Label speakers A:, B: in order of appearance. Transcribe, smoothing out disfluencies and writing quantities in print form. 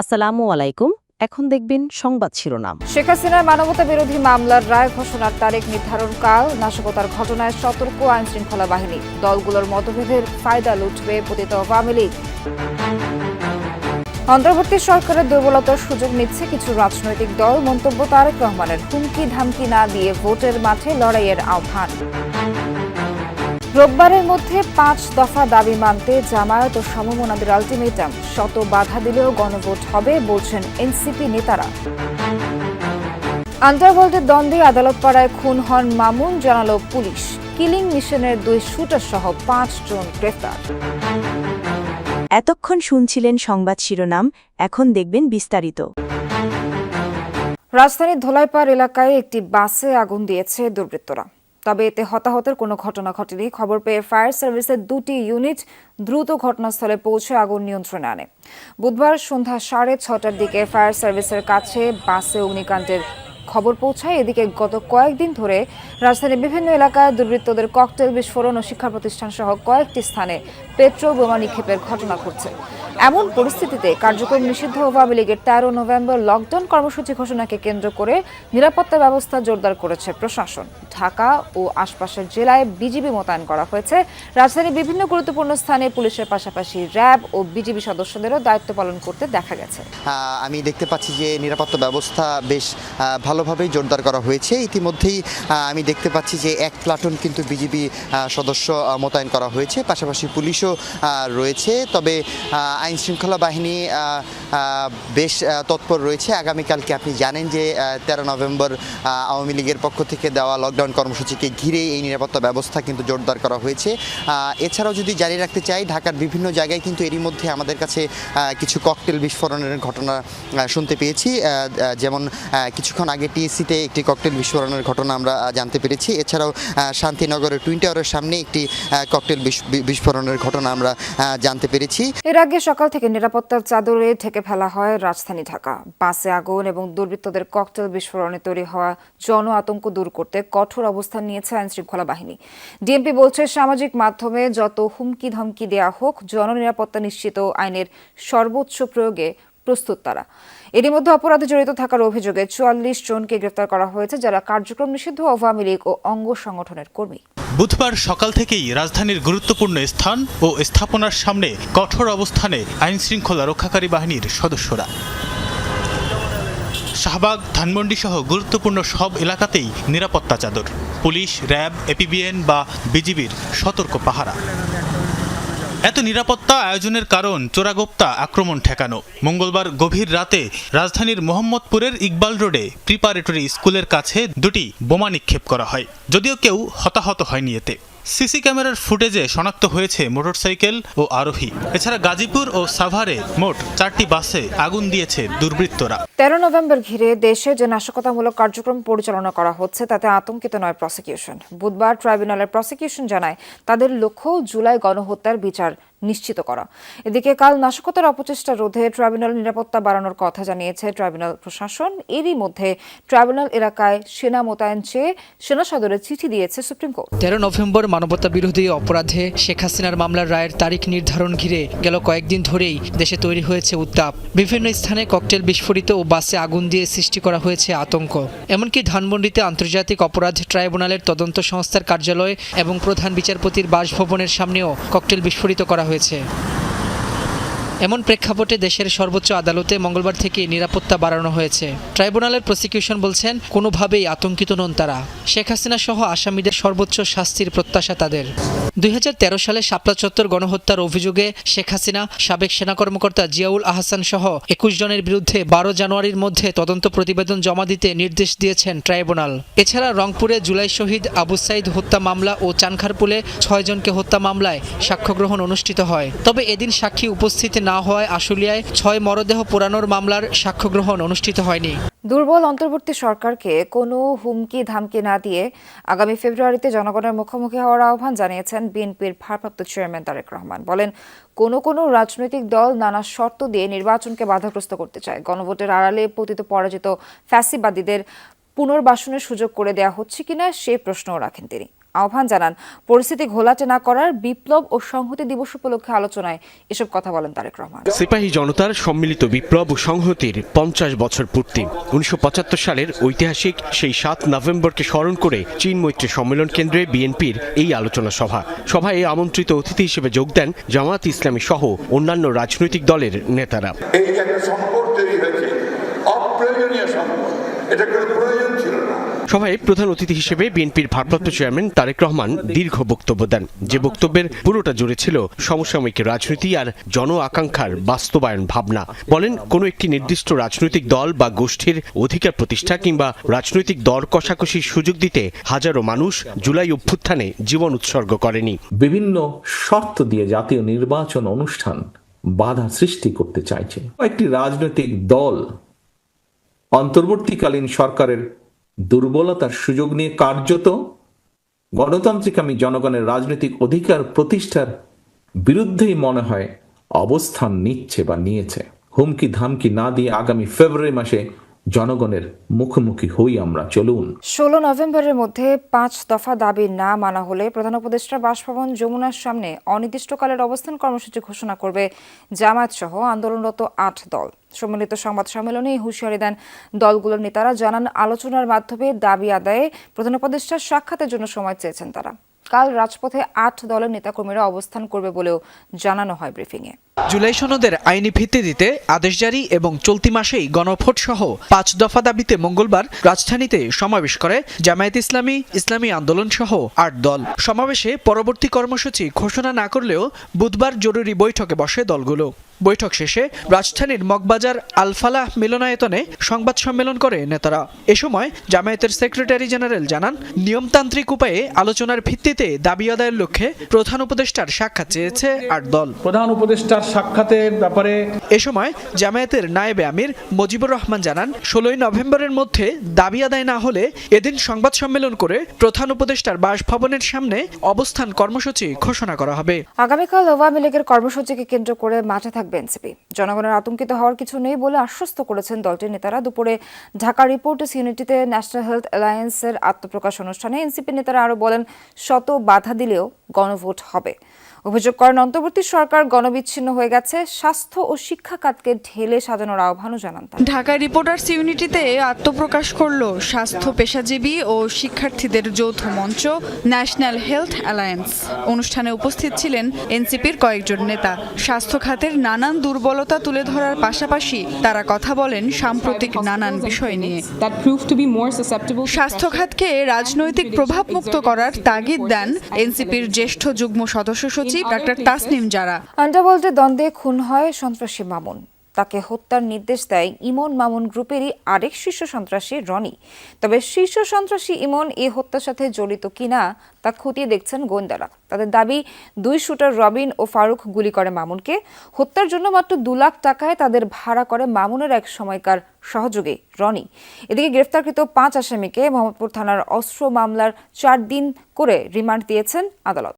A: আসসালামু আলাইকুম। এখন দেখবেন সংবাদ শিরোনাম।
B: শেখ হাসিনার মানবতা বিরোধী মামলার রায় ঘোষণার তারিখ নির্ধারণকাল, নাশকতার ঘটনায় সতর্ক আইনশৃঙ্খলা বাহিনী, দলগুলোর মতভেদের ফায়দা লুটবে পতিত আওয়ামী লীগ। অন্তর্বর্তী সরকারের দুর্বলতার সুযোগ নিচ্ছে কিছু রাজনৈতিক দল, মন্তব্য তারেক রহমানের। হুমকি ধামকি না দিয়ে ভোটের মাঠে লড়াইয়ের আহ্বান। রোববারের মধ্যে 5 দফা দাবি মানতে জামায়াত ও সমমনাদের আলটিমেটাম, শত বাধা দিলেও গণভোট হবে বলছেন এনসিপি নেতারা। আন্ডারওয়ার্ল্ডের দ্বন্দ্বে আদালতপাড়ায় খুন হন মামুন, জানালো পুলিশ। কিলিং মিশনের 2 শুটার সহ 5 জন গ্রেফতার।
C: এতক্ষণ শুনছিলেন সংবাদ শিরোনাম, এখন দেখবেন বিস্তারিত।
B: রাজধানীর ধোলাইপাড় এলাকায় একটি বাসে আগুন দিয়েছে দুর্বৃত্তরা, তবে এতে হতাহতের কোনো ঘটনা ঘটেনি। খবর পেয়ে ফায়ার সার্ভিসের 2টি ইউনিট দ্রুত ঘটনাস্থলে পৌঁছে আগুন নিয়ন্ত্রণে আনে। বুধবার সন্ধ্যা 6:30টার দিকে ফায়ার সার্ভিসের কাছে বাসে অগ্নিকাণ্ডের খবর পৌঁছায়। এদিকে গত কয়েকদিন ধরে রাজধানীর বিভিন্ন এলাকায় দুর্বৃত্তদের ককটেল বিস্ফোরণ ও শিক্ষা প্রতিষ্ঠান সহ কয়েকটি স্থানে পেট্রোল বোমা নিক্ষেপের ঘটনা ঘটছে। এমন পরিস্থিতিতে কার্যক্রম নিষিদ্ধ আওয়ামী লীগের 13 নভেম্বর লকডাউন কর্মসূচি ঘোষণাকে কেন্দ্র করে নিরাপত্তা ব্যবস্থা জোরদার করেছে প্রশাসন। ঢাকা ও আশপাশের জেলায় বিজিবি মোতায়েন করা হয়েছে। রাজধানীর বিভিন্ন গুরুত্বপূর্ণ স্থানে পুলিশের পাশাপাশি র্যাব ও বিজিবি সদস্যদেরও দায়িত্ব পালন করতে দেখা গেছে।
D: আমি দেখতে পাচ্ছি যে নিরাপত্তা ব্যবস্থা বেশ ভালোভাবেই জোরদার করা হয়েছে। ইতিমধ্যেই আমি দেখতে পাচ্ছি যে 1 প্লাটুন কিন্তু বিজিবি সদস্য মোতায়েন করা হয়েছে, পাশাপাশি পুলিশও রয়েছে। তবে আইন শৃঙ্খলা বাহিনী বেশ তৎপর রয়েছে। আগামীকালকে আপনি জানেন যে 13 নভেম্বর আওয়ামী লীগের পক্ষ থেকে দেওয়া লকডাউন কর্মসূচিকে ঘিরে এই নিরাপত্তা ব্যবস্থা কিন্তু জোরদার করা হয়েছে। এছাড়াও যদি জানিয়ে রাখতে চাই, ঢাকার বিভিন্ন জায়গায় কিন্তু এরই মধ্যে আমাদের কাছে কিছু ককটেল বিস্ফোরণের ঘটনা শুনতে পেয়েছি। যেমন কিছুক্ষণ আগে টিএসসিতে একটি ককটেল বিস্ফোরণের ঘটনা আমরা জানতে পেরেছি। এছাড়াও শান্তিনগরের টুইন টাওয়ারের সামনে একটি ককটেল বিস্ফোরণের ঘটনা আমরা জানতে পেরেছি।
B: এর আগে সকাল থেকে নিরাপত্তার চাদরে ঢেকে ফেলা হয় রাজধানী ঢাকা। বাসে আগুন এবং দুর্বৃত্তদের ককটেল বিস্ফোরণে তৈরি হওয়া জন আতঙ্ক দূর করতে কঠোর অবস্থান নিয়েছে আইন শৃঙ্খলা বাহিনী। ডিএমপি বলছে, সামাজিক মাধ্যমে যত হুমকি ধমকি দেয়া হোক, জননিরাপত্তা নিশ্চিত আইনের সর্বোচ্চ প্রয়োগে প্রস্তুত তারা। এরই মধ্যে অপরাধে জড়িত থাকার অভিযোগে 44 জনকে গ্রেফতার করা হয়েছে, যারা কার্যক্রম নিষিদ্ধ আওয়ামী লীগ ও অঙ্গ সংগঠনের কর্মী।
E: বুধবার সকাল থেকেই রাজধানীর গুরুত্বপূর্ণ স্থান ও স্থাপনার সামনে কঠোর অবস্থানে আইন শৃঙ্খলা রক্ষাকারী বাহিনীর সদস্যরা। শাহবাগ, ধানমন্ডি সহ গুরুত্বপূর্ণ সব এলাকাতেই নিরাপত্তা চাদর, পুলিশ, র্যাব, এপিবিএন বা বিজিবির সতর্ক পাহারা। এত নিরাপত্তা আয়োজনের কারণ চোরাগোপ্তা আক্রমণ ঠেকানো। মঙ্গলবার গভীর রাতে রাজধানীর মোহাম্মদপুরের ইকবাল রোডে প্রিপারেটরি স্কুলের কাছে 2টি বোমা নিক্ষেপ করা হয়, যদিও কেউ হতাহত হয়নি এতে। সিসি ক্যামেরার ফুটেজে শনাক্ত হয়েছে মোটরসাইকেল ও আরোহী। এছাড়া গাজীপুর ও সাভারে মোট 4টি বাসে আগুন দিয়েছে দুর্বৃত্তরা।
B: 13 নভেম্বর ঘিরে দেশে যে নাশকতামূলক কার্যক্রম পরিচালনা করা হচ্ছে তাতে আতঙ্কিত নয় প্রসিকিউশন। বুধবার ট্রাইব্যুনালের প্রসিকিউশন জানায়, তাদের লক্ষ্য জুলাই গণহত্যার বিচার নিশ্চিত করা। এদিকে কাল নাশকতার অপচেষ্টা রোধে ট্রাইব্যুনাল নিরাপত্তা বাড়ানোর কথা জানিয়েছে ট্রাইব্যুনাল প্রশাসন। এরই মধ্যে ট্রাইব্যুনাল এলাকায় সেনা মোতায়েন চেয়ে সেনা সদরে চিঠি দিয়েছে সুপ্রিম কোর্ট।
F: 13 নভেম্বর মানবতা বিরোধী অপরাধে শেখ হাসিনার মামলার রায়ের তারিখ নির্ধারণ ঘিরে গেল কয়েকদিন ধরেই দেশে তৈরি হয়েছে উত্তাপ। বিভিন্ন স্থানে ককটেল বিস্ফোরিত ও বাসে আগুন দিয়ে সৃষ্টি করা হয়েছে আতঙ্ক। এমনকি ধানমন্ডিতে আন্তর্জাতিক অপরাধ ট্রাইব্যুনালের তদন্ত সংস্থার কার্যালয় এবং প্রধান বিচারপতির বাসভবনের সামনেও ককটেল বিস্ফোরিত করা হয়েছে। এমন প্রেক্ষাপটে দেশের সর্বোচ্চ আদালতে মঙ্গলবার থেকে নিরাপত্তা বাড়ানো হয়েছে। ট্রাইব্যুনালের প্রসিকিউশন বলছেন, কোনোভাবেই আতঙ্কিত নন তারা। শেখ হাসিনা সহ আসামিদের সর্বোচ্চ শাস্তির প্রত্যাশা তাদের। 2013 সালে শাপলা চত্বর গণহত্যার অভিযোগে শেখ হাসিনা, সাবেক সেনা কর্মকর্তা জিয়াউল আহসান সহ 21 জনের বিরুদ্ধে 12 জানুয়ারির মধ্যে তদন্ত প্রতিবেদন জমা দিতে নির্দেশ দিয়েছেন ট্রাইব্যুনাল। এছাড়া রংপুরে জুলাই শহীদ আবু সাইদ হত্যা মামলা ও চানখারপুলে 6 জনকে হত্যা মামলায় সাক্ষ্য গ্রহণ অনুষ্ঠিত হয়। তবে এদিন সাক্ষী উপস্থিত না হওয়ায় আশুলিয়ায় 6 মরদেহ পোড়ানোর মামলার সাক্ষ্য গ্রহণ অনুষ্ঠিত হয়নি।
B: দুর্বল অন্তর্বর্তী সরকারকে কোনো হুমকি ধামকি না দিয়ে আগামী ফেব্রুয়ারিতে জনগণের মুখোমুখি হওয়ার আহ্বান জানিয়েছেন বিএনপির ভারপ্রাপ্ত চেয়ারম্যান তারেক রহমান। বলেন, কোনো রাজনৈতিক দল নানা শর্ত দিয়ে নির্বাচনকে বাধাগ্রস্ত করতে চায়। গণভোটের আড়ালে পতিত পরাজিত ফ্যাসিবাদীদের পুনর্বাসনের সুযোগ করে দেওয়া হচ্ছে কিনা সে প্রশ্নও রাখেন তিনি। আহ্বান জানান পরিস্থিতি ঘোলাটে না করার। বিপ্লব ও সংহতি দিবস উপলক্ষে আলোচনায় এসব কথা বলেন তারেক রহমান।
G: সিপাহী জনতার সম্মিলিত বিপ্লব ও সংহতির 50 বছর পূর্তি। 1975 সালের ঐতিহাসিক সেই 7 নভেম্বরকে স্মরণ করে চীন মৈত্রী সম্মেলন কেন্দ্রে বিএনপির এই আলোচনা সভায় আমন্ত্রিত অতিথি হিসেবে যোগ দেন জামায়াত ইসলামী সহ অন্যান্য রাজনৈতিক দলের নেতারা।
H: এই যে একটা সম্পদ তৈরি হয়েছে, অপ্রয়োজনীয় সম্পদ, এটা কোনো প্রয়োজন ছিল না।
G: সভায় প্রধান অতিথি হিসেবে বিএনপির ভারপ্রাপ্ত চেয়ারম্যান তারেক রহমান দীর্ঘ বক্তব্য দেন, যে বক্তব্যের পুরোটা জুড়ে ছিল সমসাময়িক রাজনীতি আর জন আকাঙ্ক্ষার বাস্তবায়ন ভাবনা। বলেন, কোনো একটি নির্দিষ্ট রাজনৈতিক দল বা গোষ্ঠীর অধিকার প্রতিষ্ঠা কিংবা রাজনৈতিক দর কষাকষির সুযোগ দিতে হাজারো মানুষ জুলাই অভ্যুত্থানে জীবন উৎসর্গ করেনি।
I: বিভিন্ন শর্ত দিয়ে জাতীয় নির্বাচন অনুষ্ঠান বাধা সৃষ্টি করতে চাইছে একটি রাজনৈতিক দল অন্তর্বর্তীকালীন সরকারের দুর্বলতার সুযোগ নিয়ে কার্যত গণতান্ত্রিক জনগণের রাজনৈতিক অধিকার প্রতিষ্ঠার বিরুদ্ধেই মনে হয় অবস্থান নিচ্ছে বা নিয়েছে। হুমকি ধামকি না দিয়ে আগামী ফেব্রুয়ারি মাসে জনগণের মুখোমুখি হই আমরা, চলুন।
B: 16 নভেম্বরের মধ্যে 5 দফা দাবি না মানা হলে প্রধান উপদেষ্টা বাসভবন যমুনার সামনে অনির্দিষ্টকালের অবস্থান কর্মসূচি ঘোষণা করবে জামায়াত সহ আন্দোলনরত 8 দল। সম্মিলিত সংবাদ সম্মেলনে হুঁশিয়ারি দেন দলগুলোর নেতারা। জানান, আলোচনার মাধ্যমে দাবি আদায়ে প্রধান উপদেষ্টার সাক্ষাতের জন্য সময় চেয়েছেন তারা। কাল রাজপথে 8 দলের নেতাকর্মীরা অবস্থান করবে বলেও জানানো হয় ব্রিফিংয়ে।
F: জুলাই সনদের আইনি ভিত্তি দিতে আদেশ জারি এবং চলতি মাসেই গণভোট সহ 5 দফা দাবিতে মঙ্গলবার রাজধানীতে সমাবেশ করে জামায়াত ইসলামী, ইসলামী আন্দোলন সহ 8 দল। সমাবেশে পরবর্তী কর্মসূচি ঘোষণা না করলেও বুধবার জরুরি বৈঠকে বসে দলগুলো। বৈঠক শেষে রাজধানীর মগবাজার আলফালাহ মিলনায়তনে সংবাদ সম্মেলন করে নেতারা। এ সময় জামায়াতের সেক্রেটারি জেনারেল জানান, নিয়মতান্ত্রিক উপায়ে আলোচনার ভিত্তিতে দাবি আদায়ের লক্ষ্যে প্রধান উপদেষ্টার সাক্ষাৎ চেয়েছে 8 দল।
J: প্রধান উপদেষ্টার সাক্ষাতের ব্যাপারে
F: এ সময় জামায়াতের নায়েবে আমির মুজিবুর রহমান জানান, 16 নভেম্বরের মধ্যে দাবি আদায় না হলে এদিন সংবাদ সম্মেলন করে প্রধান উপদেষ্টার বাসভবনের সামনে অবস্থান কর্মসূচি ঘোষণা করা হবে।
B: আগামীকাল আওয়ামী লীগের কর্মসূচিকে কেন্দ্র করে মাঠে থাকবে এনসিপি। জনগণের আতঙ্কিত হওয়ার কিছু নেই বলে আশ্বস্ত করেছেন দলটির নেতারা। দুপুরে ঢাকা রিপোর্টার্স ইউনিটিতে ন্যাশনাল হেলথ অ্যালায়েন্সের আত্মপ্রকাশ অনুষ্ঠানে এনসিপি নেতারা আরও বলেন, শত বাধা দিলেও গণভোট হবে। অভিযোগ করেন, অন্তর্বর্তী সরকার গণবিচ্ছিন্ন হয়ে গেছে। স্বাস্থ্য ও শিক্ষা খাতকে ঢেলে সাজানোর আহ্বানও জানান তারা।
K: ঢাকা রিপোর্টার্স ইউনিটিতে আত্মপ্রকাশ করল স্বাস্থ্য পেশাজীবী ও শিক্ষার্থীদের যৌথ মঞ্চ ন্যাশনাল হেলথ অ্যালায়েন্স। অনুষ্ঠানে উপস্থিত ছিলেন এনসিপির কয়েকজন নেতা। স্বাস্থ্য খাতের নানান দুর্বলতা তুলে ধরার পাশাপাশি তারা কথা বলেন সাম্প্রতিক নানান বিষয় নিয়ে। স্বাস্থ্য খাতকে রাজনৈতিক প্রভাবমুক্ত করার তাগিদ দেন এনসিপির জ্যেষ্ঠ যুগ্ম সদস্য সচিব ডাক্তার তাসনিম জারা।
B: আন্ডারওয়ার্ল্ডে দ্বন্দ্বে খুন হয় সন্ত্রাসী মামুন। তাকে হত্যার নির্দেশ দেয় ইমন মামুন গ্রুপেরই আরেক শীর্ষ সন্ত্রাসী রনি। তবে শীর্ষ সন্ত্রাসী ইমন এই হত্যার সাথে জড়িত কিনা তা খতিয়ে দেখছেন গোয়েন্দারা। তাদের দাবি, 2 শুটার রবিন ও ফারুক গুলি করে মামুনকে। হত্যার জন্য মাত্র 2 লাখ টাকায় তাদের ভাড়া করে মামুনের এক সময়কার সহযোগী রনি। এদিকে গ্রেফতারকৃত 5 আসামিকে মোহাম্মদপুর থানার অস্ত্র মামলার 4 দিন করে রিমান্ড দিয়েছেন আদালত।